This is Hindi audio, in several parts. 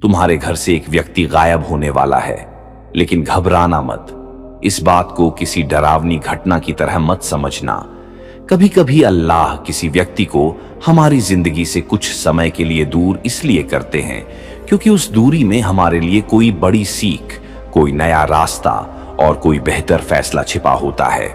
तुम्हारे घर से एक व्यक्ति गायब होने वाला है, लेकिन घबराना मत। इस बात को किसी डरावनी घटना की तरह मत समझना। कभी कभी अल्लाह किसी व्यक्ति को हमारी जिंदगी से कुछ समय के लिए दूर इसलिए करते हैं क्योंकि उस दूरी में हमारे लिए कोई बड़ी सीख, कोई नया रास्ता और कोई बेहतर फैसला छिपा होता है।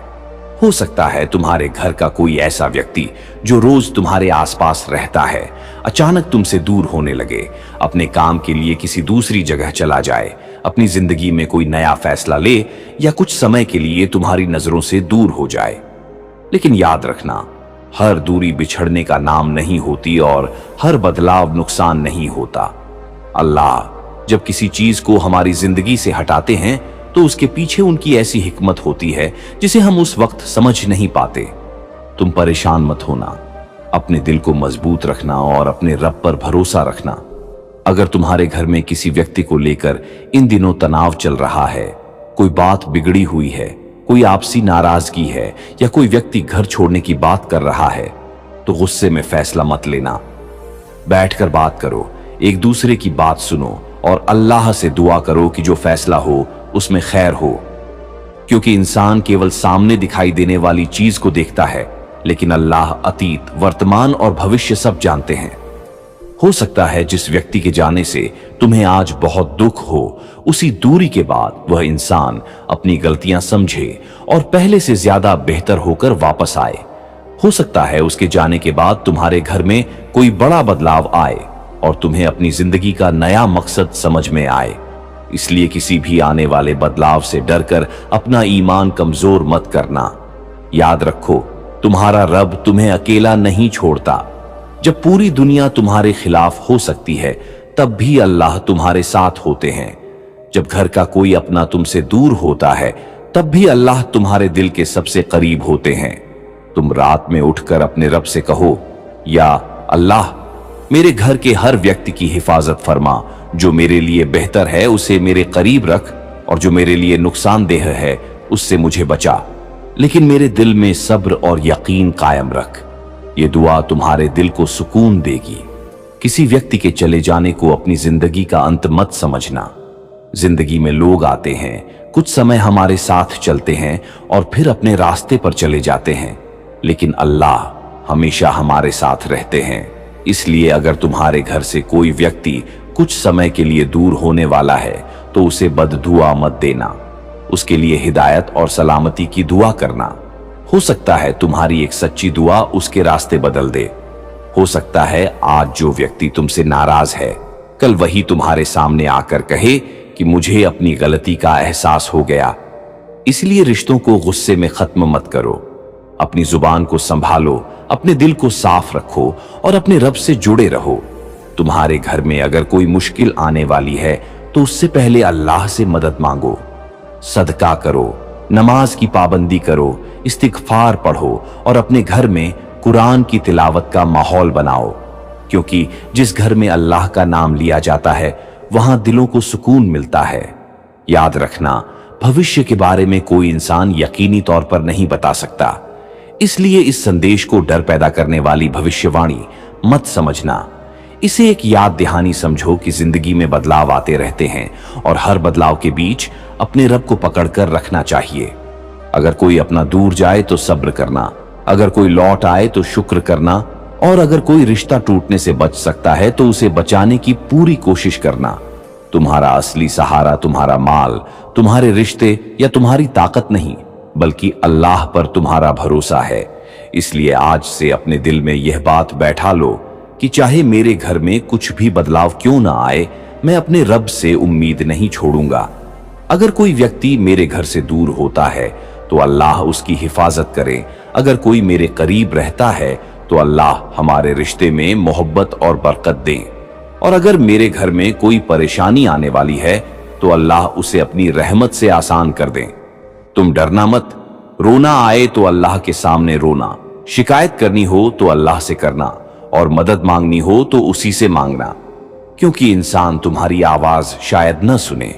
हो सकता है तुम्हारे घर का कोई ऐसा व्यक्ति जो रोज तुम्हारे आसपास रहता है अचानक तुमसे दूर होने लगे, अपने काम के लिए किसी दूसरी जगह चला जाए, अपनी जिंदगी में कोई नया फैसला ले या कुछ समय के लिए तुम्हारी नजरों से दूर हो जाए। लेकिन याद रखना, हर दूरी बिछड़ने का नाम नहीं होती और हर बदलाव नुकसान नहीं होता। अल्लाह जब किसी चीज को हमारी जिंदगी से हटाते हैं तो उसके पीछे उनकी ऐसी हिकमत होती है जिसे हम उस वक्त समझ नहीं पाते। तुम परेशान मत होना, अपने दिल को मजबूत रखना और अपने रब पर भरोसा रखना। अगर तुम्हारे घर में किसी व्यक्ति को लेकर इन दिनों तनाव चल रहा है, कोई बात बिगड़ी हुई है, कोई आपसी नाराजगी है या कोई व्यक्ति घर छोड़ने की बात कर रहा है, तो गुस्से में फैसला मत लेना। बैठकर बात करो, एक दूसरे की बात सुनो और अल्लाह से दुआ करो कि जो फैसला हो उसमें खैर हो। क्योंकि इंसान केवल सामने दिखाई देने वाली चीज को देखता है, लेकिन अल्लाह अतीत, वर्तमान और भविष्य सब जानते हैं। हो सकता है जिस व्यक्ति के जाने से तुम्हें आज बहुत दुख हो, उसी दूरी के बाद वह इंसान अपनी गलतियां समझे और पहले से ज्यादा बेहतर होकर वापस आए। हो सकता है उसके जाने के बाद तुम्हारे घर में कोई बड़ा बदलाव आए और तुम्हें अपनी जिंदगी का नया मकसद समझ में आए। इसलिए किसी भी आने वाले बदलाव से डरकर अपना ईमान कमजोर मत करना। याद रखो, तुम्हारा रब तुम्हें अकेला नहीं छोड़ता। जब पूरी दुनिया तुम्हारे खिलाफ हो सकती है, तब भी अल्लाह तुम्हारे साथ होते हैं। जब घर का कोई अपना तुमसे दूर होता है, तब भी अल्लाह तुम्हारे दिल के सबसे करीब होते हैं। तुम रात में उठकर अपने रब से कहो, या अल्लाह, मेरे घर के हर व्यक्ति की हिफाजत फरमा, जो मेरे लिए बेहतर है उसे मेरे करीब रख और जो मेरे लिए नुकसानदेह है उससे मुझे बचा, लेकिन मेरे दिल में सब्र और यकीन कायम रख। ये दुआ तुम्हारे दिल को सुकून देगी। किसी व्यक्ति के चले जाने को अपनी जिंदगी का अंत मत समझना। जिंदगी में लोग आते हैं, कुछ समय हमारे साथ चलते हैं और फिर अपने रास्ते पर चले जाते हैं, लेकिन अल्लाह हमेशा हमारे साथ रहते हैं। इसलिए अगर तुम्हारे घर से कोई व्यक्ति कुछ समय के लिए दूर होने वाला है तो उसे बददुआ मत देना। उसके लिए हिदायत और सलामती की दुआ करना। हो सकता है तुम्हारी एक सच्ची दुआ उसके रास्ते बदल दे। हो सकता है आज जो व्यक्ति तुमसे नाराज है, कल वही तुम्हारे सामने आकर कहे कि मुझे अपनी गलती का एहसास हो गया। इसलिए रिश्तों को गुस्से में खत्म मत करो। अपनी जुबान को संभालो, अपने दिल को साफ रखो और अपने रब से जुड़े रहो। तुम्हारे घर में अगर कोई मुश्किल आने वाली है तो उससे पहले अल्लाह से मदद मांगो, सदका करो, नमाज की पाबंदी करो, इस्तिगफार पढ़ो और अपने घर में कुरान की तिलावत का माहौल बनाओ। क्योंकि जिस घर में अल्लाह का नाम लिया जाता है वहां दिलों को सुकून मिलता है। याद रखना, भविष्य के बारे में कोई इंसान यकीनी तौर पर नहीं बता सकता। इसलिए इस संदेश को डर पैदा करने वाली भविष्यवाणी मत समझना। इसे एक याद दहानी समझो कि जिंदगी में बदलाव आते रहते हैं और हर बदलाव के बीच अपने रब को पकड़कर रखना चाहिए। अगर कोई अपना दूर जाए तो सब्र करना, अगर कोई लौट आए तो शुक्र करना और अगर कोई रिश्ता टूटने से बच सकता है तो उसे बचाने की पूरी कोशिश करना। तुम्हारा असली सहारा तुम्हारा माल, तुम्हारे रिश्ते या तुम्हारी ताकत नहीं, बल्कि अल्लाह पर तुम्हारा भरोसा है। इसलिए आज से अपने दिल में यह बात बैठा लो कि चाहे मेरे घर में कुछ भी बदलाव क्यों ना आए, मैं अपने रब से उम्मीद नहीं छोड़ूंगा। अगर कोई व्यक्ति मेरे घर से दूर होता है तो अल्लाह उसकी हिफाजत करे। अगर कोई मेरे करीब रहता है तो अल्लाह हमारे रिश्ते में मोहब्बत और बरकत दे। और अगर मेरे घर में कोई परेशानी आने वाली है तो अल्लाह उसे अपनी रहमत से आसान कर दे। तुम डरना मत। रोना आए तो अल्लाह के सामने रोना, शिकायत करनी हो तो अल्लाह से करना और मदद मांगनी हो तो उसी से मांगना। क्योंकि इंसान तुम्हारी आवाज शायद न सुने,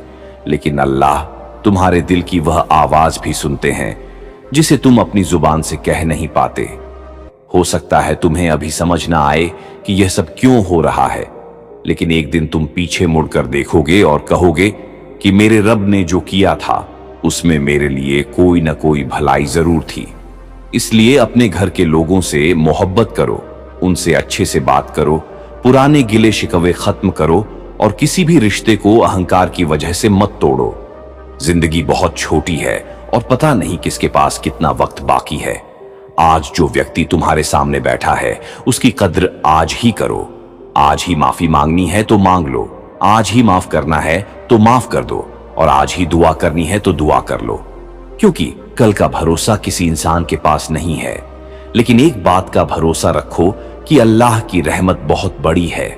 लेकिन अल्लाह तुम्हारे दिल की वह आवाज भी सुनते हैं जिसे तुम अपनी जुबान से कह नहीं पाते। हो सकता है तुम्हें अभी समझ ना आए कि यह सब क्यों हो रहा है, लेकिन एक दिन तुम पीछे मुड़कर देखोगे और कहोगे कि मेरे रब ने जो किया था उसमें मेरे लिए कोई ना कोई भलाई जरूर थी। इसलिए अपने घर के लोगों से मोहब्बत करो, उनसे अच्छे से बात करो, पुराने गिले शिकवे खत्म करो और किसी भी रिश्ते को अहंकार की वजह से मत तोड़ो। जिंदगी बहुत छोटी है और पता नहीं किसके पास कितना वक्त बाकी है। आज जो व्यक्ति तुम्हारे सामने बैठा है उसकी कद्र आज ही करो। आज ही माफी मांगनी है तो मांग लो, आज ही माफ करना है तो माफ कर दो और आज ही दुआ करनी है तो दुआ कर लो, क्योंकि कल का भरोसा किसी इंसान के पास नहीं है। लेकिन एक बात का भरोसा रखो कि अल्लाह की रहमत बहुत बड़ी है।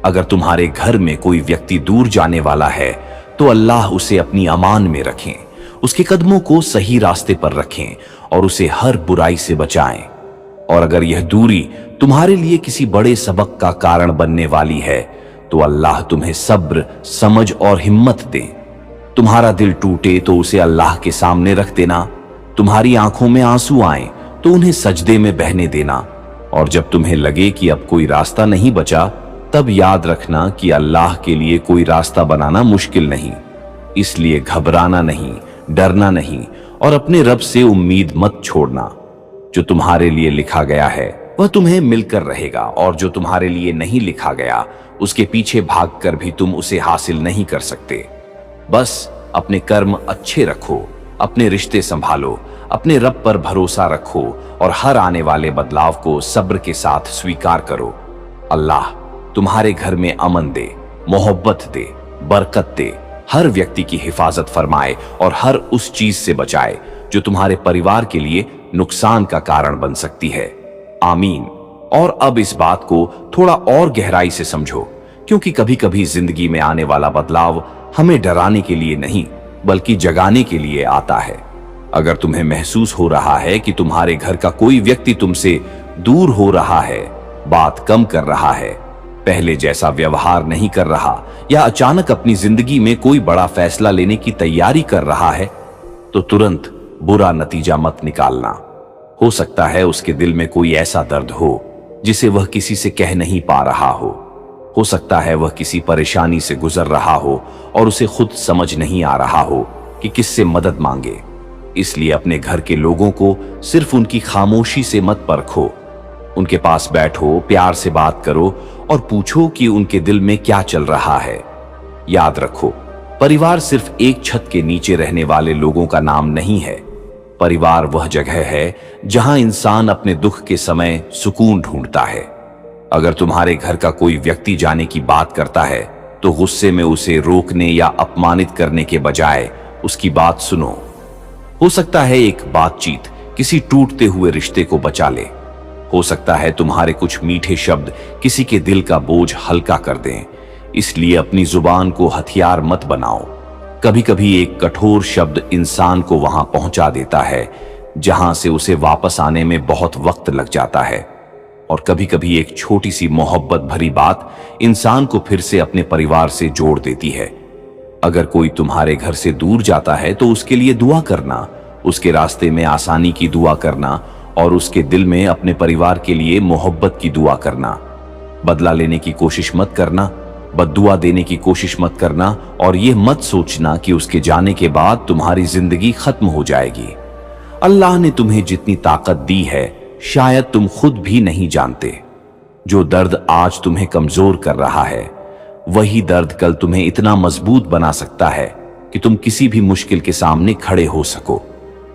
अगर तुम्हारे घर में कोई व्यक्ति दूर जाने वाला है तो अल्लाह उसे अपनी अमान में रखें, उसके कदमों को सही रास्ते पर रखें और उसे हर बुराई से बचाएं। और अगर यह दूरी तुम्हारे लिए किसी बड़े सबक का कारण बनने वाली है तो अल्लाह तुम्हें सब्र, समझ और हिम्मत दे। तुम्हारा दिल टूटे तो उसे अल्लाह के सामने रख देना। तुम्हारी आंखों में आंसू आए तो उन्हें सजदे में बहने देना। और जब तुम्हें लगे कि अब कोई रास्ता नहीं बचा, तब याद रखना कि अल्लाह के लिए कोई रास्ता बनाना मुश्किल नहीं। इसलिए घबराना नहीं, डरना नहीं और अपने रब से उम्मीद मत छोड़ना। जो तुम्हारे लिए लिखा गया है वह तुम्हें मिलकर रहेगा और जो तुम्हारे लिए नहीं लिखा गया उसके पीछे भागकर भी तुम उसे हासिल नहीं कर सकते। बस अपने कर्म अच्छे रखो, अपने रिश्ते संभालो, अपने रब पर भरोसा रखो और हर आने वाले बदलाव को सब्र के साथ स्वीकार करो। अल्लाह तुम्हारे घर में अमन दे, मोहब्बत दे, बरकत दे, हर व्यक्ति की हिफाजत फरमाए और हर उस चीज से बचाए जो तुम्हारे परिवार के लिए नुकसान का कारण बन सकती है। आमीन। और अब इस बात को थोड़ा और गहराई से समझो, क्योंकि कभी कभी जिंदगी में आने वाला बदलाव हमें डराने के लिए नहीं बल्कि जगाने के लिए आता है। अगर तुम्हें महसूस हो रहा है कि तुम्हारे घर का कोई व्यक्ति तुमसे दूर हो रहा है, बात कम कर रहा है, पहले जैसा व्यवहार नहीं कर रहा या अचानक अपनी जिंदगी में कोई बड़ा फैसला लेने की तैयारी कर रहा है, तो तुरंत बुरा नतीजा मत निकालना। हो सकता है उसके दिल में कोई ऐसा दर्द हो जिसे वह किसी से कह नहीं पा रहा हो सकता है वह किसी परेशानी से गुजर रहा हो और उसे खुद समझ नहीं आ रहा हो कि किससे मदद मांगे। इसलिए अपने घर के लोगों को सिर्फ उनकी खामोशी से मत परखो। उनके पास बैठो, प्यार से बात करो और पूछो कि उनके दिल में क्या चल रहा है। याद रखो, परिवार सिर्फ एक छत के नीचे रहने वाले लोगों का नाम नहीं है। परिवार वह जगह है जहां इंसान अपने दुख के समय सुकून ढूंढता है। अगर तुम्हारे घर का कोई व्यक्ति जाने की बात करता है तो गुस्से में उसे रोकने या अपमानित करने के बजाय उसकी बात सुनो। हो सकता है एक बातचीत किसी टूटते हुए रिश्ते को बचा ले। हो सकता है तुम्हारे कुछ मीठे शब्द किसी के दिल का बोझ हल्का कर दें। इसलिए अपनी जुबान को हथियार मत बनाओ। कभी कभी एक कठोर शब्द इंसान को वहां पहुंचा देता है जहां से उसे वापस आने में बहुत वक्त लग जाता है। और कभी कभी एक छोटी सी मोहब्बत भरी बात इंसान को फिर से अपने परिवार से जोड़ देती है। अगर कोई तुम्हारे घर से दूर जाता है तो उसके लिए दुआ करना, उसके रास्ते में आसानी की दुआ करना और उसके दिल में अपने परिवार के लिए मोहब्बत की दुआ करना। बदला लेने की कोशिश मत करना, बद्दुआ देने की कोशिश मत करना और यह मत सोचना कि उसके जाने के बाद तुम्हारी जिंदगी खत्म हो जाएगी। अल्लाह ने तुम्हें जितनी ताकत दी है शायद तुम खुद भी नहीं जानते। जो दर्द आज तुम्हें कमजोर कर रहा है वही दर्द कल तुम्हें इतना मजबूत बना सकता है कि तुम किसी भी मुश्किल के सामने खड़े हो सको।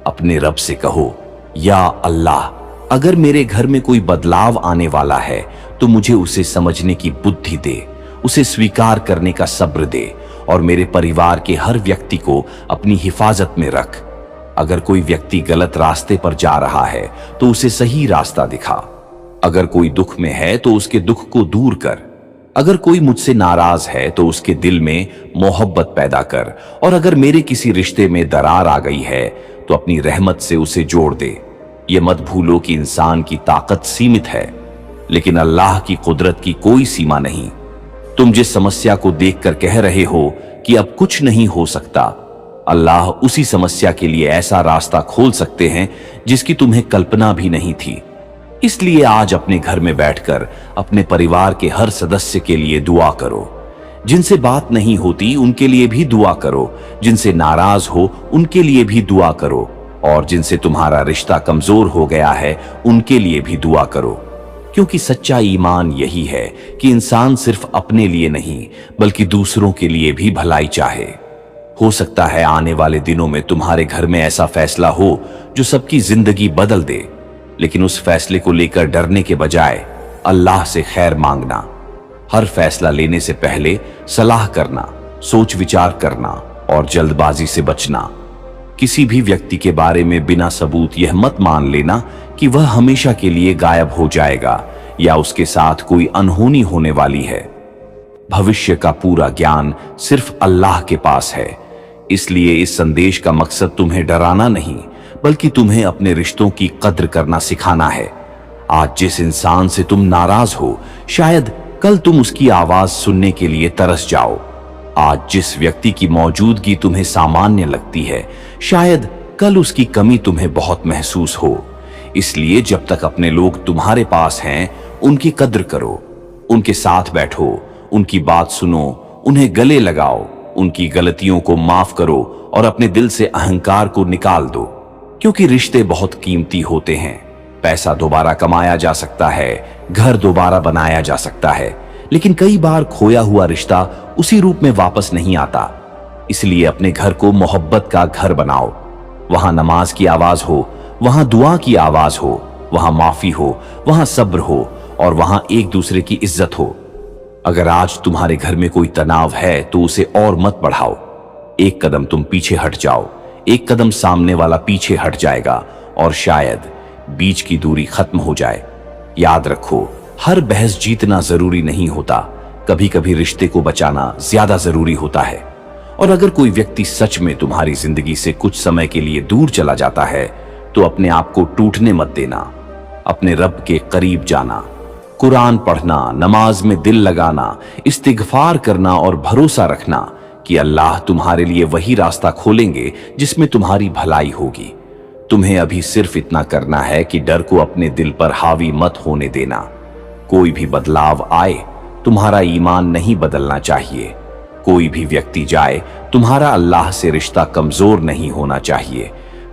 अपने रब से कहो, या अल्लाह, अगर मेरे घर में कोई बदलाव आने वाला है तो मुझे उसे समझने की बुद्धि दे, उसे स्वीकार करने का सब्र दे और मेरे परिवार के हर व्यक्ति को अपनी हिफाजत में रख। अगर कोई व्यक्ति गलत रास्ते पर जा रहा है तो उसे सही रास्ता दिखा। अगर कोई दुख में है तो उसके दुख को दूर कर। अगर कोई मुझसे नाराज है तो उसके दिल में मोहब्बत पैदा कर। और अगर मेरे किसी रिश्ते में दरार आ गई है तो अपनी रहमत से उसे जोड़ दे। ये मत भूलो कि इंसान की ताकत सीमित है लेकिन अल्लाह की कुदरत की कोई सीमा नहीं। तुम जिस समस्या को देखकर कह रहे हो कि अब कुछ नहीं हो सकता, अल्लाह उसी समस्या के लिए ऐसा रास्ता खोल सकते हैं जिसकी तुम्हें कल्पना भी नहीं थी। इसलिए आज अपने घर में बैठकर अपने परिवार के हर सदस्य के लिए दुआ करो। जिनसे बात नहीं होती उनके लिए भी दुआ करो, जिनसे नाराज हो उनके लिए भी दुआ करो, और जिनसे तुम्हारा रिश्ता कमजोर हो गया है उनके लिए भी दुआ करो। क्योंकि सच्चा ईमान यही है कि इंसान सिर्फ अपने लिए नहीं बल्कि दूसरों के लिए भी भलाई चाहे। हो सकता है आने वाले दिनों में तुम्हारे घर में ऐसा फैसला हो जो सबकी जिंदगी बदल दे, लेकिन उस फैसले को लेकर डरने के बजाय अल्लाह से खैर मांगना। हर फैसला लेने से पहले सलाह करना, सोच विचार करना और जल्दबाजी से बचना। किसी भी व्यक्ति के बारे में बिना सबूत यह मत मान लेना कि वह हमेशा के लिए गायब हो जाएगा या उसके साथ कोई अनहोनी होने वाली है। भविष्य का पूरा ज्ञान सिर्फ अल्लाह के पास है। इसलिए इस संदेश का मकसद तुम्हें डराना नहीं बल्कि तुम्हें अपने रिश्तों की कद्र करना सिखाना है। आज जिस इंसान से तुम नाराज हो, शायद कल तुम उसकी आवाज सुनने के लिए तरस जाओ। आज जिस व्यक्ति की मौजूदगी तुम्हें सामान्य लगती है, शायद कल उसकी कमी तुम्हें बहुत महसूस हो। इसलिए जब तक अपने लोग तुम्हारे पास हैं, उनकी कद्र करो, उनके साथ बैठो, उनकी बात सुनो, उन्हें गले लगाओ, उनकी गलतियों को माफ करो और अपने दिल से अहंकार को निकाल दो। क्योंकि रिश्ते बहुत कीमती होते हैं। पैसा दोबारा कमाया जा सकता है, घर दोबारा बनाया जा सकता है, लेकिन कई बार खोया हुआ रिश्ता उसी रूप में वापस नहीं आता। इसलिए अपने घर को मोहब्बत का घर बनाओ। वहां नमाज की आवाज हो, वहां दुआ की आवाज हो, वहां माफी हो, वहां सब्र हो और वहां एक दूसरे की इज्जत हो। अगर आज तुम्हारे घर में कोई तनाव है तो उसे और मत बढ़ाओ। एक कदम तुम पीछे हट जाओ, एक कदम सामने वाला पीछे हट जाएगा और शायद बीच की दूरी खत्म हो जाए। याद रखो, हर बहस जीतना जरूरी नहीं होता। कभी कभी रिश्ते को बचाना ज्यादा जरूरी होता है। और अगर कोई व्यक्ति सच में तुम्हारी जिंदगी से कुछ समय के लिए दूर चला जाता है तो अपने आप को टूटने मत देना। अपने रब के करीब जाना, कुरान पढ़ना, नमाज में दिल लगाना, इस्तिगफार करना और भरोसा रखना कि अल्लाह तुम्हारे लिए वही रास्ता खोलेंगे जिसमें तुम्हारी भलाई होगी। तुम्हें अभी सिर्फ इतना करना है कि डर को अपने दिल पर हावी मत होने देना। कोई भी बदलाव आए, तुम्हारा ईमान नहीं बदलना चाहिए। कोई भी व्यक्ति जाए, तुम्हारा अल्लाह से रिश्ता कमजोर नहीं होना चाहिए।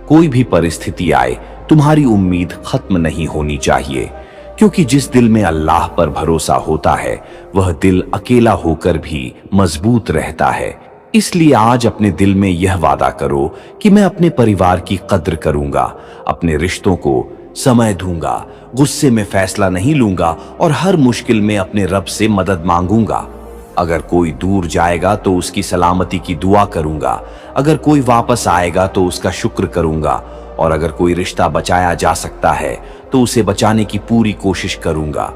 कोई भी परिस्थिति आए, तुम्हारी उम्मीद खत्म नहीं होनी चाहिए। क्योंकि जिस दिल में अल्लाह पर भरोसा होता है, वह दिल अकेला होकर भी मजबूत रहता है। इसलिए आज अपने दिल में यह वादा करो कि मैं अपने परिवार की कद्र करूंगा, अपने रिश्तों को समय दूंगा, गुस्से में फैसला नहीं लूंगा और हर मुश्किल में अपने रब से मदद मांगूंगा। अगर कोई दूर जाएगा तो उसकी सलामती की दुआ करूंगा, अगर कोई वापस आएगा तो उसका शुक्र करूंगा और अगर कोई रिश्ता बचाया जा सकता है तो उसे बचाने की पूरी कोशिश करूंगा।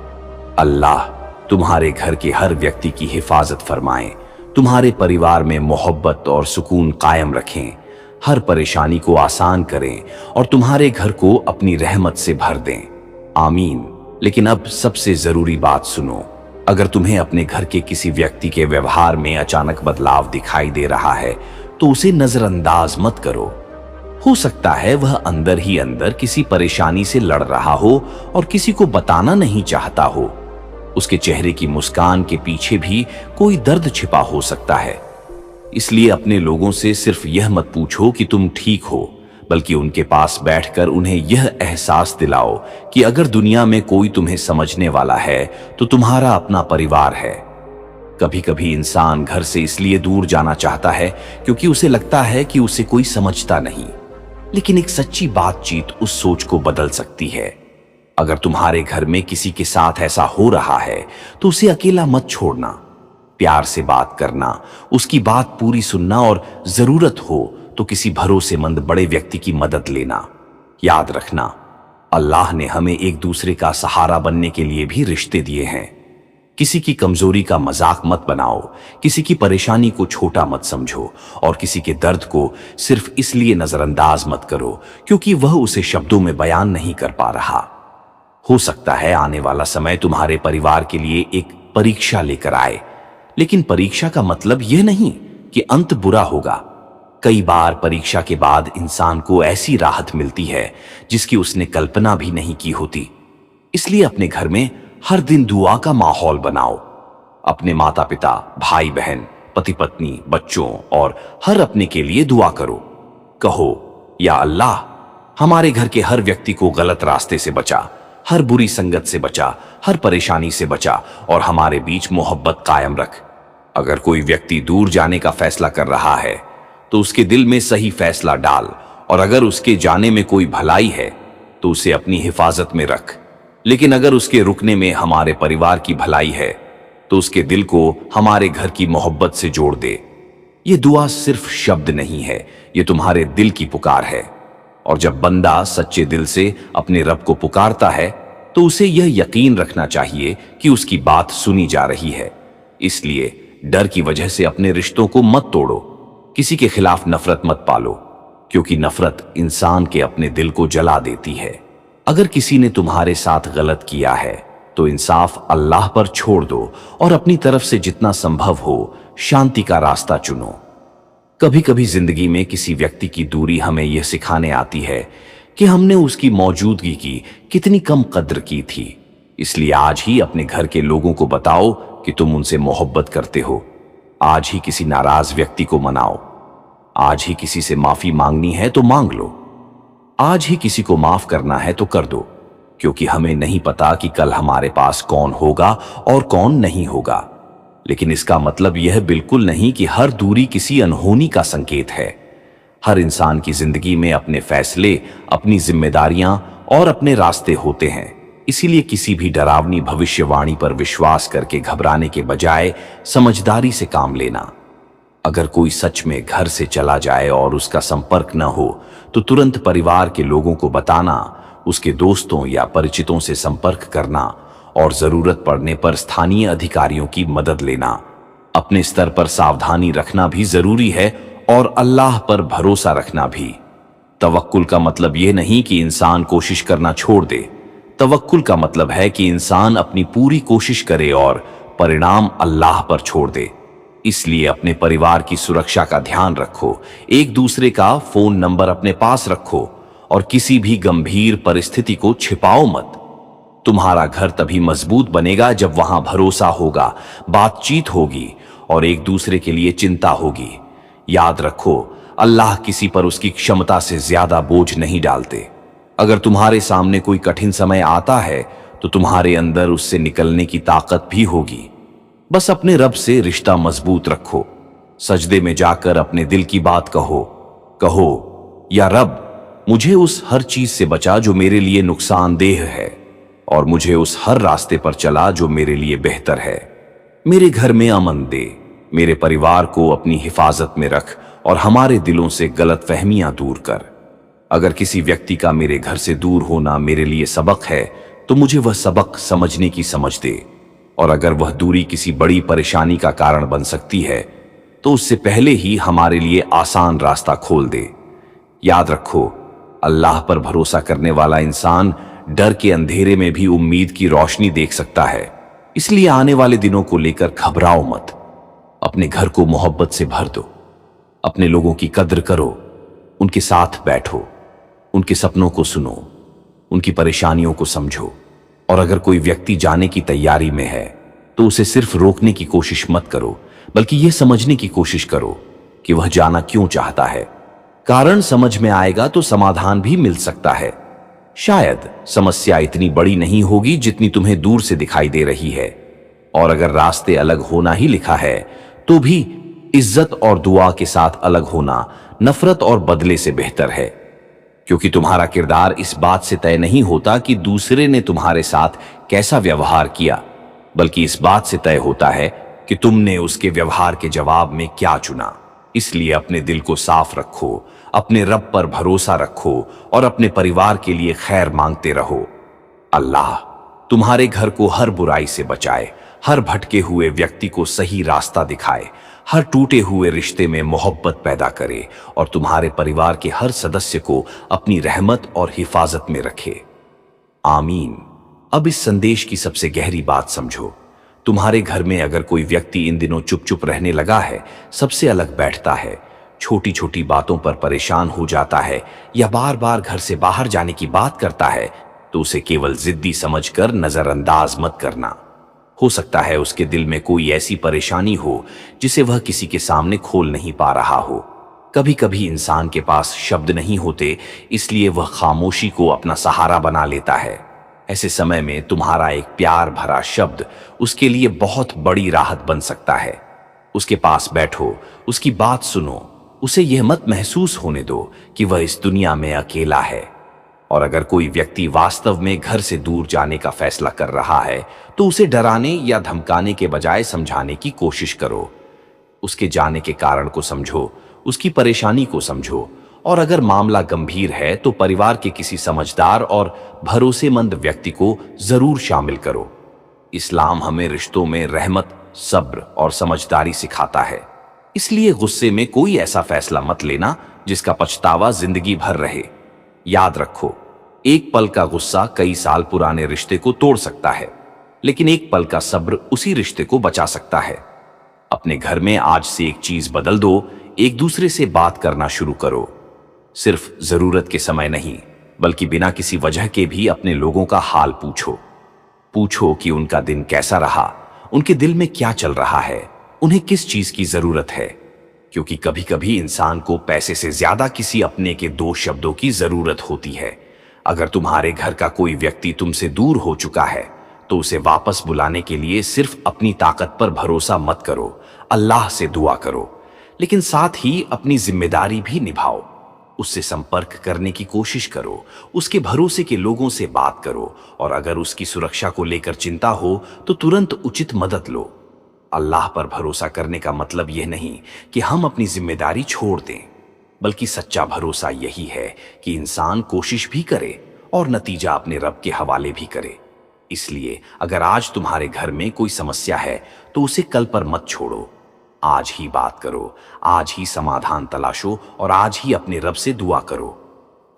अल्लाह तुम्हारे घर के हर व्यक्ति की हिफाजत फरमाए, तुम्हारे परिवार में मोहब्बत और सुकून कायम रखें, हर परेशानी को आसान करें और तुम्हारे घर को अपनी रहमत से भर दें। आमीन। लेकिन अब सबसे जरूरी बात सुनो। अगर तुम्हें अपने घर के किसी व्यक्ति के व्यवहार में अचानक बदलाव दिखाई दे रहा है तो उसे नजरअंदाज मत करो। हो सकता है वह अंदर ही अंदर किसी परेशानी से लड़ रहा हो और किसी को बताना नहीं चाहता हो। उसके चेहरे की मुस्कान के पीछे भी कोई दर्द छिपा हो सकता है। इसलिए अपने लोगों से सिर्फ यह मत पूछो कि तुम ठीक हो, बल्कि उनके पास बैठकर उन्हें यह एहसास दिलाओ कि अगर दुनिया में कोई तुम्हें समझने वाला है तो तुम्हारा अपना परिवार है। कभी कभी इंसान घर से इसलिए दूर जाना चाहता है क्योंकि उसे लगता है कि उसे कोई समझता नहीं, लेकिन एक सच्ची बातचीत उस सोच को बदल सकती है। अगर तुम्हारे घर में किसी के साथ ऐसा हो रहा है तो उसे अकेला मत छोड़ना। प्यार से बात करना, उसकी बात पूरी सुनना और जरूरत हो तो किसी भरोसेमंद बड़े व्यक्ति की मदद लेना। याद रखना, अल्लाह ने हमें एक दूसरे का सहारा बनने के लिए भी रिश्ते दिए हैं। किसी की कमजोरी का मजाक मत बनाओ, किसी की परेशानी को छोटा मत समझो और किसी के दर्द को सिर्फ इसलिए नजरअंदाज मत करो क्योंकि वह उसे शब्दों में बयान नहीं कर पा रहा। हो सकता है आने वाला समय तुम्हारे परिवार के लिए एक परीक्षा लेकर आए, लेकिन परीक्षा का मतलब यह नहीं कि अंत बुरा होगा। कई बार परीक्षा के बाद इंसान को ऐसी राहत मिलती है जिसकी उसने कल्पना भी नहीं की होती। इसलिए अपने घर में हर दिन दुआ का माहौल बनाओ। अपने माता पिता, भाई बहन, पति पत्नी, बच्चों और हर अपने के लिए दुआ करो। कहो, या अल्लाह, हमारे घर के हर व्यक्ति को गलत रास्ते से बचा, हर बुरी संगत से बचा, हर परेशानी से बचा और हमारे बीच मोहब्बत कायम रख। अगर कोई व्यक्ति दूर जाने का फैसला कर रहा है तो उसके दिल में सही फैसला डाल, और अगर उसके जाने में कोई भलाई है तो उसे अपनी हिफाजत में रख। लेकिन अगर उसके रुकने में हमारे परिवार की भलाई है तो उसके दिल को हमारे घर की मोहब्बत से जोड़ दे। ये दुआ सिर्फ शब्द नहीं है, ये तुम्हारे दिल की पुकार है। और जब बंदा सच्चे दिल से अपने रब को पुकारता है तो उसे यह यकीन रखना चाहिए कि उसकी बात सुनी जा रही है। इसलिए डर की वजह से अपने रिश्तों को मत तोड़ो, किसी के खिलाफ नफरत मत पालो, क्योंकि नफरत इंसान के अपने दिल को जला देती है। अगर किसी ने तुम्हारे साथ गलत किया है तो इंसाफ अल्लाह पर छोड़ दो और अपनी तरफ से जितना संभव हो शांति का रास्ता चुनो। कभी कभी जिंदगी में किसी व्यक्ति की दूरी हमें यह सिखाने आती है कि हमने उसकी मौजूदगी की कितनी कम कद्र की थी। इसलिए आज ही अपने घर के लोगों को बताओ कि तुम उनसे मोहब्बत करते हो। आज ही किसी नाराज व्यक्ति को मनाओ। आज ही किसी से माफी मांगनी है तो मांग लो। आज ही किसी को माफ करना है तो कर दो, क्योंकि हमें नहीं पता कि कल हमारे पास कौन होगा और कौन नहीं होगा। लेकिन इसका मतलब यह बिल्कुल नहीं कि हर दूरी किसी अनहोनी का संकेत है। हर इंसान की जिंदगी में अपने फैसले, अपनी जिम्मेदारियां और अपने रास्ते होते हैं। इसीलिए किसी भी डरावनी भविष्यवाणी पर विश्वास करके घबराने के बजाय समझदारी से काम लेना। अगर कोई सच में घर से चला जाए और उसका संपर्क न हो तो तुरंत परिवार के लोगों को बताना, उसके दोस्तों या परिचितों से संपर्क करना और जरूरत पड़ने पर स्थानीय अधिकारियों की मदद लेना। अपने स्तर पर सावधानी रखना भी जरूरी है और अल्लाह पर भरोसा रखना भी। तवक्कुल का मतलब यह नहीं कि इंसान कोशिश करना छोड़ दे। तवक्कुल का मतलब है कि इंसान अपनी पूरी कोशिश करे और परिणाम अल्लाह पर छोड़ दे। इसलिए अपने परिवार की सुरक्षा का ध्यान रखो, एक दूसरे का फोन नंबर अपने पास रखो और किसी भी गंभीर परिस्थिति को छिपाओ मत। तुम्हारा घर तभी मजबूत बनेगा जब वहां भरोसा होगा, बातचीत होगी और एक दूसरे के लिए चिंता होगी। याद रखो, अल्लाह किसी पर उसकी क्षमता से ज्यादा बोझ नहीं डालते। अगर तुम्हारे सामने कोई कठिन समय आता है तो तुम्हारे अंदर उससे निकलने की ताकत भी होगी। बस अपने रब से रिश्ता मजबूत रखो। सजदे में जाकर अपने दिल की बात कहो। कहो, या रब, मुझे उस हर चीज से बचा जो मेरे लिए नुकसानदेह है और मुझे उस हर रास्ते पर चला जो मेरे लिए बेहतर है। मेरे घर में अमन दे, मेरे परिवार को अपनी हिफाजत में रख और हमारे दिलों से गलतफहमियां दूर कर। अगर किसी व्यक्ति का मेरे घर से दूर होना मेरे लिए सबक है तो मुझे वह सबक समझने की समझ दे, और अगर वह दूरी किसी बड़ी परेशानी का कारण बन सकती है तो उससे पहले ही हमारे लिए आसान रास्ता खोल दे। याद रखो, अल्लाह पर भरोसा करने वाला इंसान डर के अंधेरे में भी उम्मीद की रोशनी देख सकता है। इसलिए आने वाले दिनों को लेकर घबराओ मत। अपने घर को मोहब्बत से भर दो, अपने लोगों की कद्र करो, उनके साथ बैठो, उनके सपनों को सुनो, उनकी परेशानियों को समझो। और अगर कोई व्यक्ति जाने की तैयारी में है तो उसे सिर्फ रोकने की कोशिश मत करो, बल्कि यह समझने की कोशिश करो कि वह जाना क्यों चाहता है। कारण समझ में आएगा तो समाधान भी मिल सकता है। शायद समस्या इतनी बड़ी नहीं होगी जितनी तुम्हें दूर से दिखाई दे रही है, और अगर रास्ते अलग होना ही लिखा है तो भी इज्जत और दुआ के साथ अलग होना नफरत और बदले से बेहतर है। क्योंकि तुम्हारा किरदार इस बात से तय नहीं होता कि दूसरे ने तुम्हारे साथ कैसा व्यवहार किया, बल्कि इस बात से तय होता है कि तुमने उसके व्यवहार के जवाब में क्या चुना। इसलिए अपने दिल को साफ रखो, अपने रब पर भरोसा रखो और अपने परिवार के लिए खैर मांगते रहो। अल्लाह तुम्हारे घर को हर बुराई से बचाए, हर भटके हुए व्यक्ति को सही रास्ता दिखाए, हर टूटे हुए रिश्ते में मोहब्बत पैदा करे और तुम्हारे परिवार के हर सदस्य को अपनी रहमत और हिफाजत में रखे। आमीन। अब इस संदेश की सबसे गहरी बात समझो। तुम्हारे घर में अगर कोई व्यक्ति इन दिनों चुप चुप रहने लगा है, सबसे अलग बैठता है, छोटी छोटी बातों पर परेशान हो जाता है या बार बार घर से बाहर जाने की बात करता है, तो उसे केवल जिद्दी समझकर नजरअंदाज मत करना। हो सकता है उसके दिल में कोई ऐसी परेशानी हो जिसे वह किसी के सामने खोल नहीं पा रहा हो। कभी कभी इंसान के पास शब्द नहीं होते, इसलिए वह खामोशी को अपना सहारा बना लेता है। ऐसे समय में तुम्हारा एक प्यार भरा शब्द उसके लिए बहुत बड़ी राहत बन सकता है। उसके पास बैठो, उसकी बात सुनो, उसे यह मत महसूस होने दो कि वह इस दुनिया में अकेला है। और अगर कोई व्यक्ति वास्तव में घर से दूर जाने का फैसला कर रहा है तो उसे डराने या धमकाने के बजाय समझाने की कोशिश करो। उसके जाने के कारण को समझो, उसकी परेशानी को समझो, और अगर मामला गंभीर है तो परिवार के किसी समझदार और भरोसेमंद व्यक्ति को जरूर शामिल करो। इस्लाम हमें रिश्तों में रहमत, सब्र और समझदारी सिखाता है। इसलिए गुस्से में कोई ऐसा फैसला मत लेना जिसका पछतावा जिंदगी भर रहे। याद रखो, एक पल का गुस्सा कई साल पुराने रिश्ते को तोड़ सकता है, लेकिन एक पल का सब्र उसी रिश्ते को बचा सकता है। अपने घर में आज से एक चीज बदल दो, एक दूसरे से बात करना शुरू करो। सिर्फ जरूरत के समय नहीं, बल्कि बिना किसी वजह के भी अपने लोगों का हाल पूछो। पूछो कि उनका दिन कैसा रहा, उनके दिल में क्या चल रहा है, उन्हें किस चीज की जरूरत है। क्योंकि कभी कभी इंसान को पैसे से ज्यादा किसी अपने के दो शब्दों की जरूरत होती है। अगर तुम्हारे घर का कोई व्यक्ति तुमसे दूर हो चुका है तो उसे वापस बुलाने के लिए सिर्फ अपनी ताकत पर भरोसा मत करो, अल्लाह से दुआ करो, लेकिन साथ ही अपनी जिम्मेदारी भी निभाओ। उससे संपर्क करने की कोशिश करो, उसके भरोसे के लोगों से बात करो, और अगर उसकी सुरक्षा को लेकर चिंता हो तो तुरंत उचित मदद लो। अल्लाह पर भरोसा करने का मतलब यह नहीं कि हम अपनी जिम्मेदारी छोड़ दें, बल्कि सच्चा भरोसा यही है कि इंसान कोशिश भी करे और नतीजा अपने रब के हवाले भी करे। इसलिए अगर आज तुम्हारे घर में कोई समस्या है तो उसे कल पर मत छोड़ो। आज ही बात करो, आज ही समाधान तलाशो और आज ही अपने रब से दुआ करो।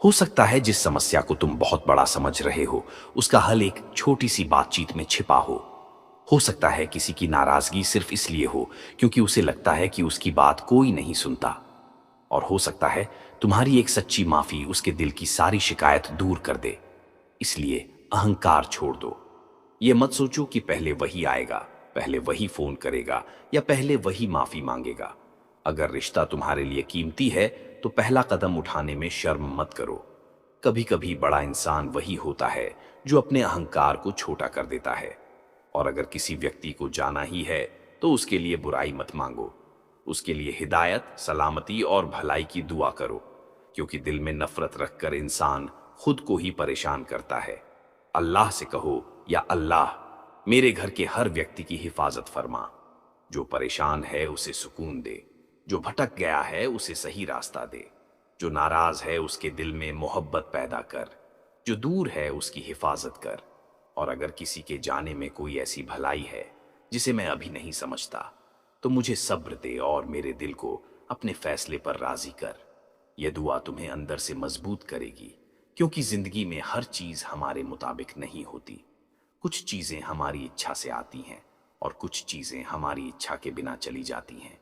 हो सकता है जिस समस्या को तुम बहुत बड़ा समझ रहे हो उसका हल एक छोटी सी बातचीत में छिपा हो सकता है किसी की नाराजगी सिर्फ इसलिए हो क्योंकि उसे लगता है कि उसकी बात कोई नहीं सुनता, और हो सकता है तुम्हारी एक सच्ची माफी उसके दिल की सारी शिकायत दूर कर दे। इसलिए अहंकार छोड़ दो। ये मत सोचो कि पहले वही आएगा, पहले वही फोन करेगा या पहले वही माफी मांगेगा। अगर रिश्ता तुम्हारे लिए कीमती है तो पहला कदम उठाने में शर्म मत करो। कभी कभी बड़ा इंसान वही होता है जो अपने अहंकार को छोटा कर देता है। और अगर किसी व्यक्ति को जाना ही है तो उसके लिए बुराई मत मांगो, उसके लिए हिदायत, सलामती और भलाई की दुआ करो, क्योंकि दिल में नफरत रखकर इंसान खुद को ही परेशान करता है। अल्लाह से कहो, या अल्लाह मेरे घर के हर व्यक्ति की हिफाजत फरमा। जो परेशान है उसे सुकून दे, जो भटक गया है उसे सही रास्ता दे, जो नाराज है उसके दिल में मोहब्बत पैदा कर, जो दूर है उसकी हिफाजत कर। और अगर किसी के जाने में कोई ऐसी भलाई है जिसे मैं अभी नहीं समझता तो मुझे सब्र दे और मेरे दिल को अपने फैसले पर राजी कर। यह दुआ तुम्हें अंदर से मजबूत करेगी, क्योंकि जिंदगी में हर चीज हमारे मुताबिक नहीं होती। कुछ चीजें हमारी इच्छा से आती हैं और कुछ चीजें हमारी इच्छा के बिना चली जाती हैं,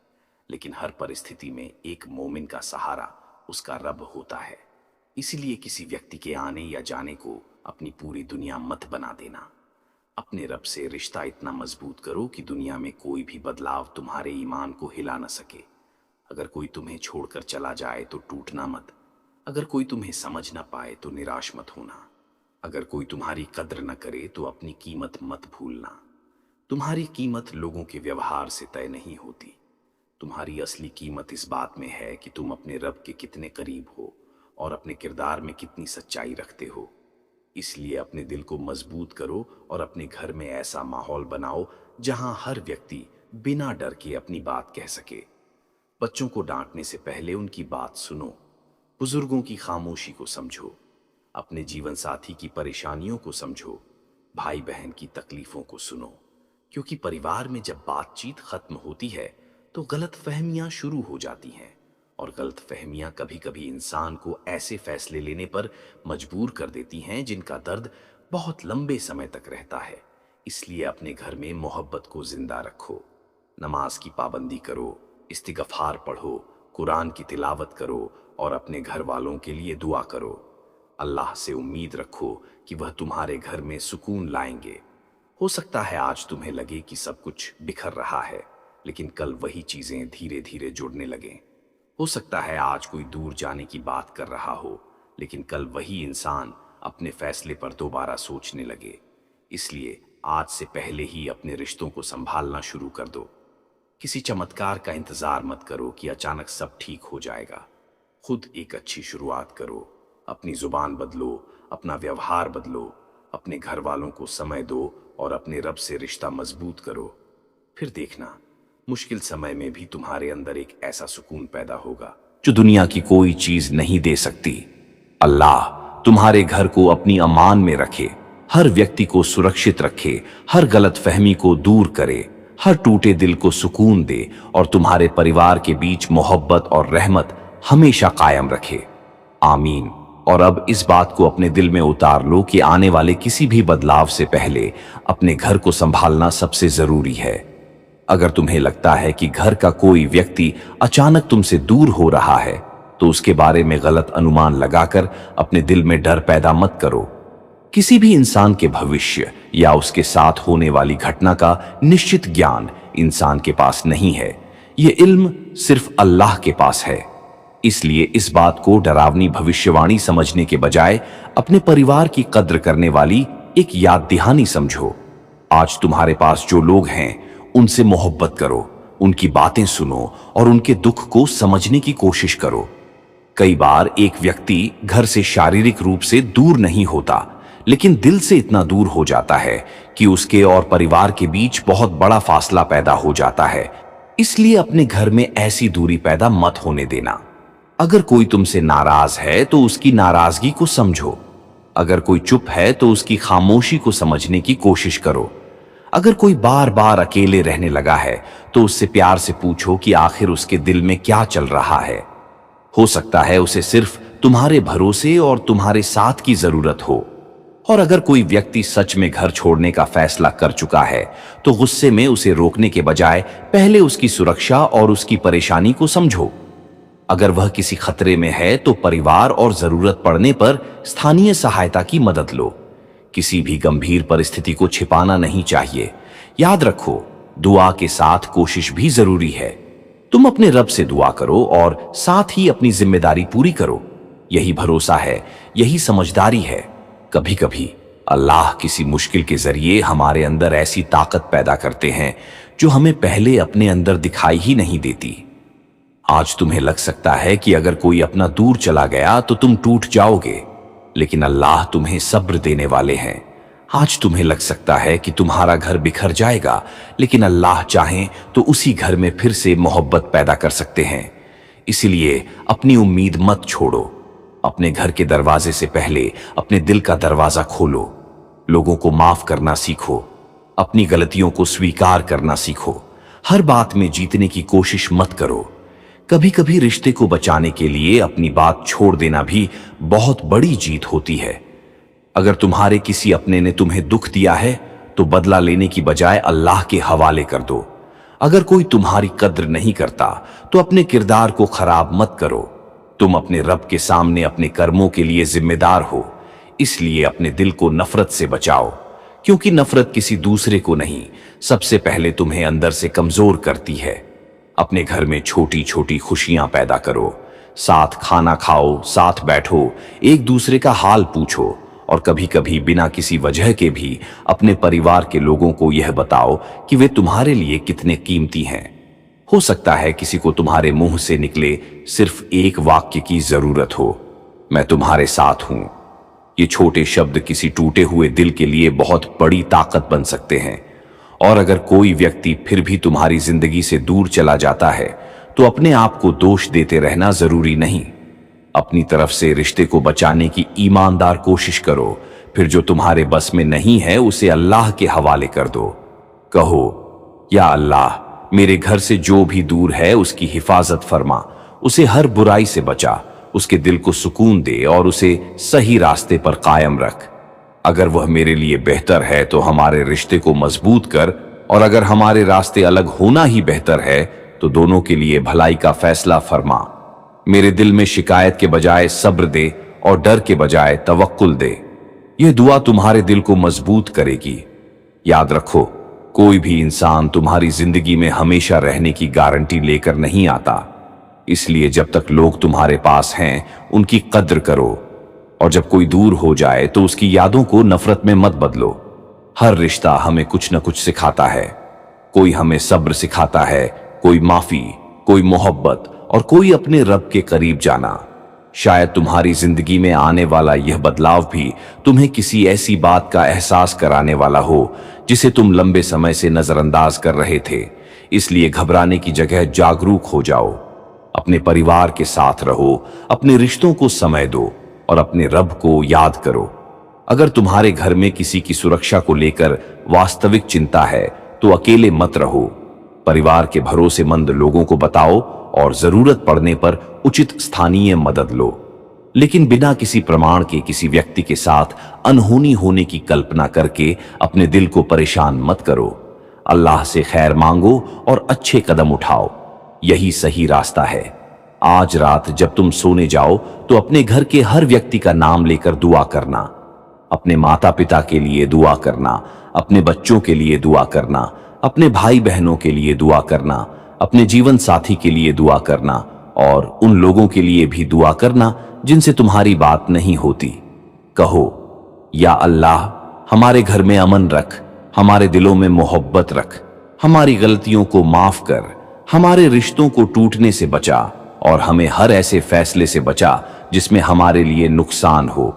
लेकिन हर परिस्थिति में एक मोमिन का सहारा उसका रब होता है। इसलिए किसी व्यक्ति के आने या जाने को अपनी पूरी दुनिया मत बना देना। अपने रब से रिश्ता इतना मजबूत करो कि दुनिया में कोई भी बदलाव तुम्हारे ईमान को हिला न सके। अगर कोई तुम्हें छोड़कर चला जाए तो टूटना मत, अगर कोई तुम्हें समझ ना पाए तो निराश मत होना, अगर कोई तुम्हारी कद्र न करे तो अपनी कीमत मत भूलना। तुम्हारी कीमत लोगों के व्यवहार से तय नहीं होती। तुम्हारी असली कीमत इस बात में है कि तुम अपने रब के कितने करीब हो और अपने किरदार में कितनी सच्चाई रखते हो। इसलिए अपने दिल को मजबूत करो और अपने घर में ऐसा माहौल बनाओ जहां हर व्यक्ति बिना डर के अपनी बात कह सके। बच्चों को डांटने से पहले उनकी बात सुनो, बुजुर्गों की खामोशी को समझो, अपने जीवन साथी की परेशानियों को समझो, भाई बहन की तकलीफों को सुनो, क्योंकि परिवार में जब बातचीत खत्म होती है तो गलत फहमियां शुरू हो जाती हैं, और गलत फहमियां कभी कभी इंसान को ऐसे फैसले लेने पर मजबूर कर देती हैं जिनका दर्द बहुत लंबे समय तक रहता है। इसलिए अपने घर में मोहब्बत को जिंदा रखो, नमाज की पाबंदी करो, इस्तिगफार पढ़ो, कुरान की तिलावत करो और अपने घर वालों के लिए दुआ करो। अल्लाह से उम्मीद रखो कि वह तुम्हारे घर में सुकून लाएंगे। हो सकता है आज तुम्हें लगे कि सब कुछ बिखर रहा है, लेकिन कल वही चीजें धीरे धीरे जुड़ने लगें। हो सकता है आज कोई दूर जाने की बात कर रहा हो, लेकिन कल वही इंसान अपने फैसले पर दोबारा सोचने लगे। इसलिए आज से पहले ही अपने रिश्तों को संभालना शुरू कर दो। किसी चमत्कार का इंतजार मत करो कि अचानक सब ठीक हो जाएगा। खुद एक अच्छी शुरुआत करो, अपनी जुबान बदलो, अपना व्यवहार बदलो, अपने घर वालों को समय दो और अपने रब से रिश्ता मजबूत करो। फिर देखना, मुश्किल समय में भी तुम्हारे अंदर एक ऐसा सुकून पैदा होगा जो दुनिया की कोई चीज नहीं दे सकती। अल्लाह तुम्हारे घर को अपनी अमान में रखे, हर व्यक्ति को सुरक्षित रखे, हर गलतफहमी को दूर करे, हर टूटे दिल को सुकून दे और तुम्हारे परिवार के बीच मोहब्बत और रहमत हमेशा कायम रखे। आमीन। और अब इस बात को अपने दिल में उतार लो कि आने वाले किसी भी बदलाव से पहले अपने घर को संभालना सबसे जरूरी है। अगर तुम्हें लगता है कि घर का कोई व्यक्ति अचानक तुमसे दूर हो रहा है, तो उसके बारे में गलत अनुमान लगाकर अपने दिल में डर पैदा मत करो। किसी भी इंसान के भविष्य या उसके साथ होने वाली घटना का निश्चित ज्ञान इंसान के पास नहीं है। ये इल्म सिर्फ अल्लाह के पास है। इसलिए इस बात को डरावनी भविष्यवाणी समझने के बजाय अपने परिवार की कद्र करने वाली एक याद दहानी समझो। आज तुम्हारे पास जो लोग हैं, उनसे मोहब्बत करो, उनकी बातें सुनो और उनके दुख को समझने की कोशिश करो। कई बार एक व्यक्ति घर से शारीरिक रूप से दूर नहीं होता, लेकिन दिल से इतना दूर हो जाता है कि उसके और परिवार के बीच बहुत बड़ा फासला पैदा हो जाता है। इसलिए अपने घर में ऐसी दूरी पैदा मत होने देना। अगर कोई तुमसे नाराज है तो उसकी नाराजगी को समझो। अगर कोई चुप है तो उसकी खामोशी को समझने की कोशिश करो। अगर कोई बार बार अकेले रहने लगा है तो उससे प्यार से पूछो कि आखिर उसके दिल में क्या चल रहा है। हो सकता है उसे सिर्फ तुम्हारे भरोसे और तुम्हारे साथ की जरूरत हो। और अगर कोई व्यक्ति सच में घर छोड़ने का फैसला कर चुका है तो गुस्से में उसे रोकने के बजाय पहले उसकी सुरक्षा और उसकी परेशानी को समझो। अगर वह किसी खतरे में है तो परिवार और जरूरत पड़ने पर स्थानीय सहायता की मदद लो। किसी भी गंभीर परिस्थिति को छिपाना नहीं चाहिए। याद रखो, दुआ के साथ कोशिश भी जरूरी है। तुम अपने रब से दुआ करो और साथ ही अपनी जिम्मेदारी पूरी करो। यही भरोसा है, यही समझदारी है। कभी कभी अल्लाह किसी मुश्किल के जरिए हमारे अंदर ऐसी ताकत पैदा करते हैं जो हमें पहले अपने अंदर दिखाई ही नहीं देती। आज तुम्हें लग सकता है कि अगर कोई अपना दूर चला गया तो तुम टूट जाओगे, लेकिन अल्लाह तुम्हें सब्र देने वाले हैं। आज तुम्हें लग सकता है कि तुम्हारा घर बिखर जाएगा, लेकिन अल्लाह चाहे तो उसी घर में फिर से मोहब्बत पैदा कर सकते हैं। इसलिए अपनी उम्मीद मत छोड़ो। अपने घर के दरवाजे से पहले अपने दिल का दरवाजा खोलो। लोगों को माफ करना सीखो, अपनी गलतियों को स्वीकार करना सीखो। हर बात में जीतने की कोशिश मत करो। कभी कभी रिश्ते को बचाने के लिए अपनी बात छोड़ देना भी बहुत बड़ी जीत होती है। अगर तुम्हारे किसी अपने ने तुम्हें दुख दिया है तो बदला लेने की बजाय अल्लाह के हवाले कर दो। अगर कोई तुम्हारी कद्र नहीं करता तो अपने किरदार को खराब मत करो। तुम अपने रब के सामने अपने कर्मों के लिए जिम्मेदार हो। इसलिए अपने दिल को नफरत से बचाओ, क्योंकि नफरत किसी दूसरे को नहीं, सबसे पहले तुम्हें अंदर से कमजोर करती है। अपने घर में छोटी छोटी खुशियां पैदा करो। साथ खाना खाओ, साथ बैठो, एक दूसरे का हाल पूछो और कभी कभी बिना किसी वजह के भी अपने परिवार के लोगों को यह बताओ कि वे तुम्हारे लिए कितने कीमती हैं। हो सकता है किसी को तुम्हारे मुंह से निकले सिर्फ एक वाक्य की जरूरत हो, मैं तुम्हारे साथ हूं। ये छोटे शब्द किसी टूटे हुए दिल के लिए बहुत बड़ी ताकत बन सकते हैं। और अगर कोई व्यक्ति फिर भी तुम्हारी जिंदगी से दूर चला जाता है तो अपने आप को दोष देते रहना जरूरी नहीं। अपनी तरफ से रिश्ते को बचाने की ईमानदार कोशिश करो। फिर जो तुम्हारे बस में नहीं है उसे अल्लाह के हवाले कर दो। कहो, या अल्लाह, मेरे घर से जो भी दूर है उसकी हिफाजत फरमा, उसे हर बुराई से बचा, उसके दिल को सुकून दे और उसे सही रास्ते पर कायम रख। अगर वह मेरे लिए बेहतर है तो हमारे रिश्ते को मजबूत कर, और अगर हमारे रास्ते अलग होना ही बेहतर है तो दोनों के लिए भलाई का फैसला फरमा। मेरे दिल में शिकायत के बजाय सब्र दे और डर के बजाय तवक्कुल दे। यह दुआ तुम्हारे दिल को मजबूत करेगी। याद रखो, कोई भी इंसान तुम्हारी जिंदगी में हमेशा रहने की गारंटी लेकर नहीं आता। इसलिए जब तक लोग तुम्हारे पास हैं उनकी कद्र करो, और जब कोई दूर हो जाए तो उसकी यादों को नफरत में मत बदलो। हर रिश्ता हमें कुछ न कुछ सिखाता है। कोई हमें सब्र सिखाता है, कोई माफी, कोई मोहब्बत, और कोई अपने रब के करीब जाना। शायद तुम्हारी जिंदगी में आने वाला यह बदलाव भी तुम्हें किसी ऐसी बात का एहसास कराने वाला हो जिसे तुम लंबे समय से नजरअंदाज कर रहे थे। इसलिए घबराने की जगह जागरूक हो जाओ। अपने परिवार के साथ रहो, अपने रिश्तों को समय दो और अपने रब को याद करो। अगर तुम्हारे घर में किसी की सुरक्षा को लेकर वास्तविक चिंता है तो अकेले मत रहो। परिवार के भरोसेमंद लोगों को बताओ और जरूरत पड़ने पर उचित स्थानीय मदद लो। लेकिन बिना किसी प्रमाण के किसी व्यक्ति के साथ अनहोनी होने की कल्पना करके अपने दिल को परेशान मत करो। अल्लाह से खैर मांगो और अच्छे कदम उठाओ। यही सही रास्ता है। आज रात जब तुम सोने जाओ तो अपने घर के हर व्यक्ति का नाम लेकर दुआ करना। अपने माता पिता के लिए दुआ करना, अपने बच्चों के लिए दुआ करना, अपने भाई बहनों के लिए दुआ करना, अपने जीवन साथी के लिए दुआ करना, और उन लोगों के लिए भी दुआ करना जिनसे तुम्हारी बात नहीं होती। कहो, या अल्लाह, हमारे घर में अमन रख, हमारे दिलों में मोहब्बत रख, हमारी गलतियों को माफ कर, हमारे रिश्तों को टूटने से बचा, और हमें हर ऐसे फैसले से बचा जिसमें हमारे लिए नुकसान हो।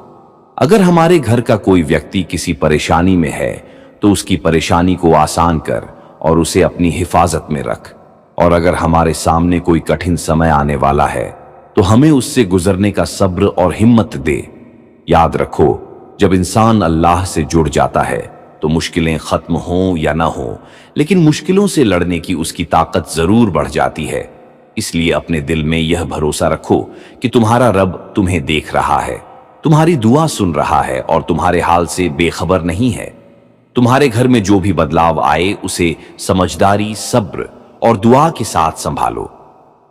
अगर हमारे घर का कोई व्यक्ति किसी परेशानी में है तो उसकी परेशानी को आसान कर और उसे अपनी हिफाजत में रख। और अगर हमारे सामने कोई कठिन समय आने वाला है तो हमें उससे गुजरने का सब्र और हिम्मत दे। याद रखो, जब इंसान अल्लाह से जुड़ जाता है तो मुश्किलें खत्म हों या ना हों, लेकिन मुश्किलों से लड़ने की उसकी ताकत जरूर बढ़ जाती है। इसलिए अपने दिल में यह भरोसा रखो कि तुम्हारा रब तुम्हें देख रहा है, तुम्हारी दुआ सुन रहा है और तुम्हारे हाल से बेखबर नहीं है। तुम्हारे घर में जो भी बदलाव आए उसे समझदारी, सब्र और दुआ के साथ संभालो।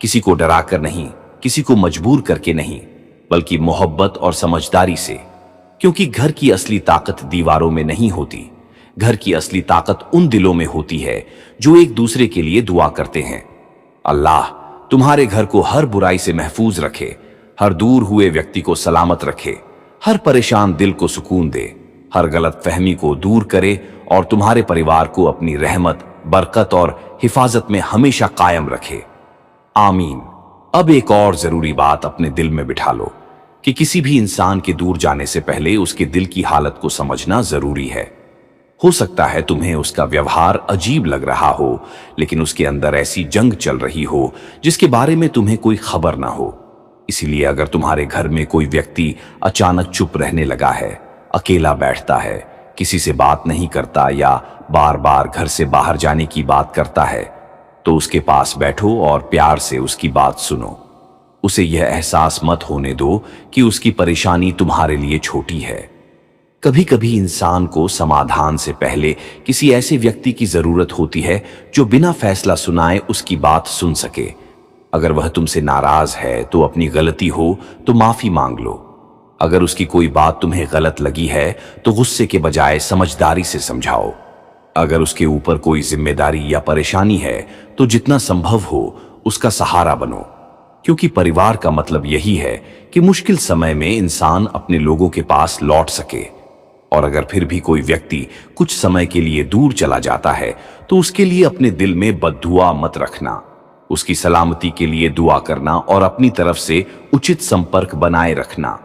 किसी को डराकर नहीं, किसी को मजबूर करके नहीं, बल्कि मोहब्बत और समझदारी से। क्योंकि घर की असली ताकत दीवारों में नहीं होती। घर की असली ताकत उन दिलों में होती है जो एक दूसरे के लिए दुआ करते हैं। अल्लाह तुम्हारे घर को हर बुराई से महफूज रखे, हर दूर हुए व्यक्ति को सलामत रखे, हर परेशान दिल को सुकून दे, हर गलत फहमी को दूर करे और तुम्हारे परिवार को अपनी रहमत, बरकत और हिफाजत में हमेशा कायम रखे। आमीन। अब एक और जरूरी बात अपने दिल में बिठा लो कि किसी भी इंसान के दूर जाने से पहले उसके दिल की हालत को समझना जरूरी है। हो सकता है तुम्हें उसका व्यवहार अजीब लग रहा हो, लेकिन उसके अंदर ऐसी जंग चल रही हो जिसके बारे में तुम्हें कोई खबर ना हो। इसीलिए अगर तुम्हारे घर में कोई व्यक्ति अचानक चुप रहने लगा है, अकेला बैठता है, किसी से बात नहीं करता या बार बार घर से बाहर जाने की बात करता है, तो उसके पास बैठो और प्यार से उसकी बात सुनो। उसे यह एहसास मत होने दो कि उसकी परेशानी तुम्हारे लिए छोटी है। कभी कभी इंसान को समाधान से पहले किसी ऐसे व्यक्ति की जरूरत होती है जो बिना फैसला सुनाए उसकी बात सुन सके। अगर वह तुमसे नाराज है तो अपनी गलती हो तो माफी मांग लो। अगर उसकी कोई बात तुम्हें गलत लगी है तो गुस्से के बजाय समझदारी से समझाओ। अगर उसके ऊपर कोई जिम्मेदारी या परेशानी है तो जितना संभव हो उसका सहारा बनो। क्योंकि परिवार का मतलब यही है कि मुश्किल समय में इंसान अपने लोगों के पास लौट सके। और अगर फिर भी कोई व्यक्ति कुछ समय के लिए दूर चला जाता है तो उसके लिए अपने दिल में बद्दुआ मत रखना। उसकी सलामती के लिए दुआ करना और अपनी तरफ से उचित संपर्क बनाए रखना।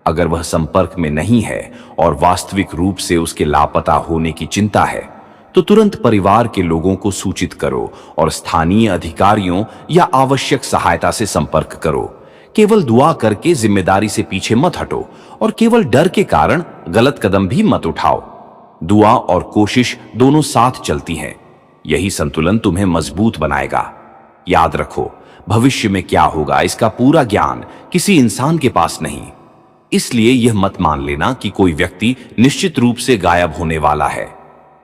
अगर वह संपर्क में नहीं है और वास्तविक रूप से उसके लापता होने की चिंता है तो तुरंत परिवार के लोगों को सूचित करो और स्थानीय अधिकारियों या आवश्यक सहायता से संपर्क करो। केवल दुआ करके जिम्मेदारी से पीछे मत हटो और केवल डर के कारण गलत कदम भी मत उठाओ। दुआ और कोशिश दोनों साथ चलती हैं। यही संतुलन तुम्हें मजबूत बनाएगा। याद रखो, भविष्य में क्या होगा इसका पूरा ज्ञान किसी इंसान के पास नहीं। इसलिए यह मत मान लेना कि कोई व्यक्ति निश्चित रूप से गायब होने वाला है।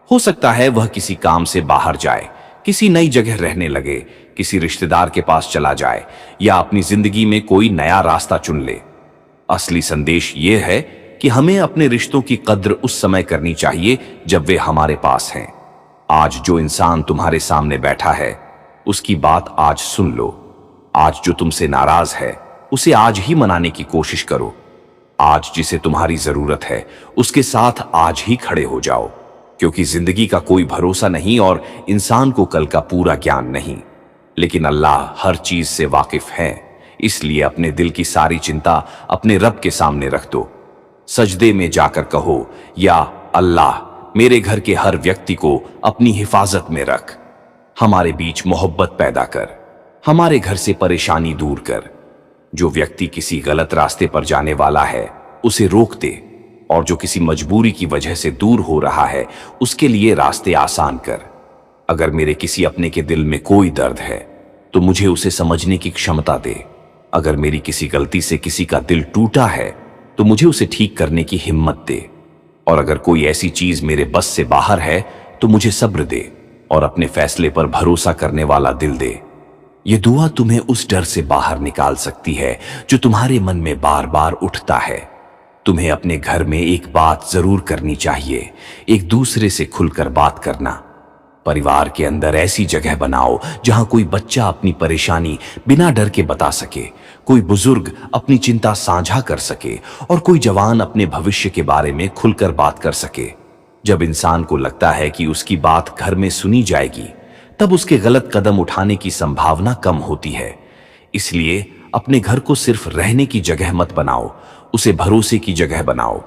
हो सकता है वह किसी काम से बाहर जाए, किसी नई जगह रहने लगे, किसी रिश्तेदार के पास चला जाए या अपनी जिंदगी में कोई नया रास्ता चुन ले। असली संदेश ये है कि हमें अपने रिश्तों की कद्र उस समय करनी चाहिए जब वे हमारे पास हैं। आज जो इंसान तुम्हारे सामने बैठा है, उसकी बात आज सुन लो। आज जो तुमसे नाराज है, उसे आज ही मनाने की कोशिश करो। आज जिसे तुम्हारी जरूरत है, उसके साथ आज ही खड़े हो जाओ, क्योंकि जिंदगी का कोई भरोसा नहीं और इंसान को कल का पूरा ज्ञान नहीं। लेकिन अल्लाह हर चीज से वाकिफ है, इसलिए अपने दिल की सारी चिंता अपने रब के सामने रख दो। सजदे में जाकर कहो, या अल्लाह, मेरे घर के हर व्यक्ति को अपनी हिफाजत में रख। हमारे बीच मोहब्बत पैदा कर, हमारे घर से परेशानी दूर कर। जो व्यक्ति किसी गलत रास्ते पर जाने वाला है, उसे रोक दे, और जो किसी मजबूरी की वजह से दूर हो रहा है, उसके लिए रास्ते आसान कर। अगर मेरे किसी अपने के दिल में कोई दर्द है, तो मुझे उसे समझने की क्षमता दे। अगर मेरी किसी गलती से किसी का दिल टूटा है, तो मुझे उसे ठीक करने की हिम्मत दे। और अगर कोई ऐसी चीज मेरे बस से बाहर है, तो मुझे सब्र दे और अपने फैसले पर भरोसा करने वाला दिल दे। ये दुआ तुम्हें उस डर से बाहर निकाल सकती है जो तुम्हारे मन में बार बार उठता है। तुम्हें अपने घर में एक बात जरूर करनी चाहिए, एक दूसरे से खुलकर बात करना। परिवार के अंदर ऐसी जगह बनाओ जहां कोई बच्चा अपनी परेशानी बिना डर के बता सके, कोई बुजुर्ग अपनी चिंता साझा कर सके और कोई जवान अपने भविष्य के बारे में खुलकर बात कर सके। जब इंसान को लगता है कि उसकी बात घर में सुनी जाएगी, तब उसके गलत कदम उठाने की संभावना कम होती है। इसलिए अपने घर को सिर्फ रहने की जगह मत बनाओ, उसे भरोसे की जगह बनाओ।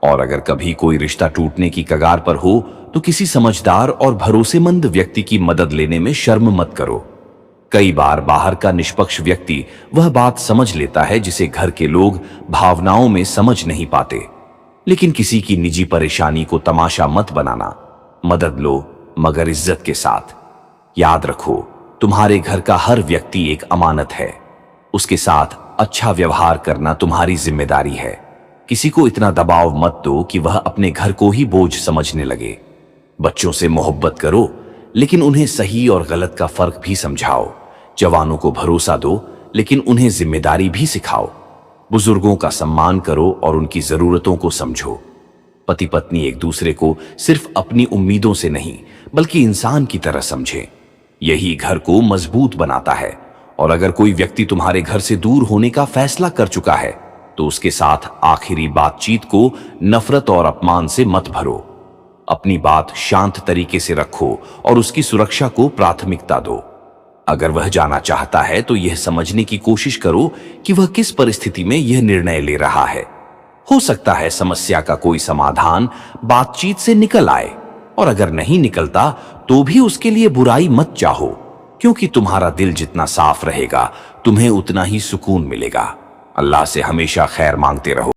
और अगर कभी कोई रिश्ता टूटने की कगार पर हो, तो किसी समझदार और भरोसेमंद व्यक्ति की मदद लेने में शर्म मत करो। कई बार बाहर का निष्पक्ष व्यक्ति वह बात समझ लेता है जिसे घर के लोग भावनाओं में समझ नहीं पाते। लेकिन किसी की निजी परेशानी को तमाशा मत बनाना। मदद लो, मगर इज्जत के साथ। याद रखो, तुम्हारे घर का हर व्यक्ति एक अमानत है। उसके साथ अच्छा व्यवहार करना तुम्हारी जिम्मेदारी है। किसी को इतना दबाव मत दो कि वह अपने घर को ही बोझ समझने लगे। बच्चों से मोहब्बत करो, लेकिन उन्हें सही और गलत का फर्क भी समझाओ। जवानों को भरोसा दो, लेकिन उन्हें जिम्मेदारी भी सिखाओ। बुजुर्गों का सम्मान करो और उनकी जरूरतों को समझो। पति पत्नी एक दूसरे को सिर्फ अपनी उम्मीदों से नहीं, बल्कि इंसान की तरह समझे। यही घर को मजबूत बनाता है। और अगर कोई व्यक्ति तुम्हारे घर से दूर होने का फैसला कर चुका है, तो उसके साथ आखिरी बातचीत को नफरत और अपमान से मत भरो। अपनी बात शांत तरीके से रखो और उसकी सुरक्षा को प्राथमिकता दो। अगर वह जाना चाहता है, तो यह समझने की कोशिश करो कि वह किस परिस्थिति में यह निर्णय ले रहा है। हो सकता है समस्या का कोई समाधान बातचीत से निकल आए, और अगर नहीं निकलता तो भी उसके लिए बुराई मत चाहो, क्योंकि तुम्हारा दिल जितना साफ रहेगा, तुम्हें उतना ही सुकून मिलेगा। अल्लाह से हमेशा खैर मांगते रहो।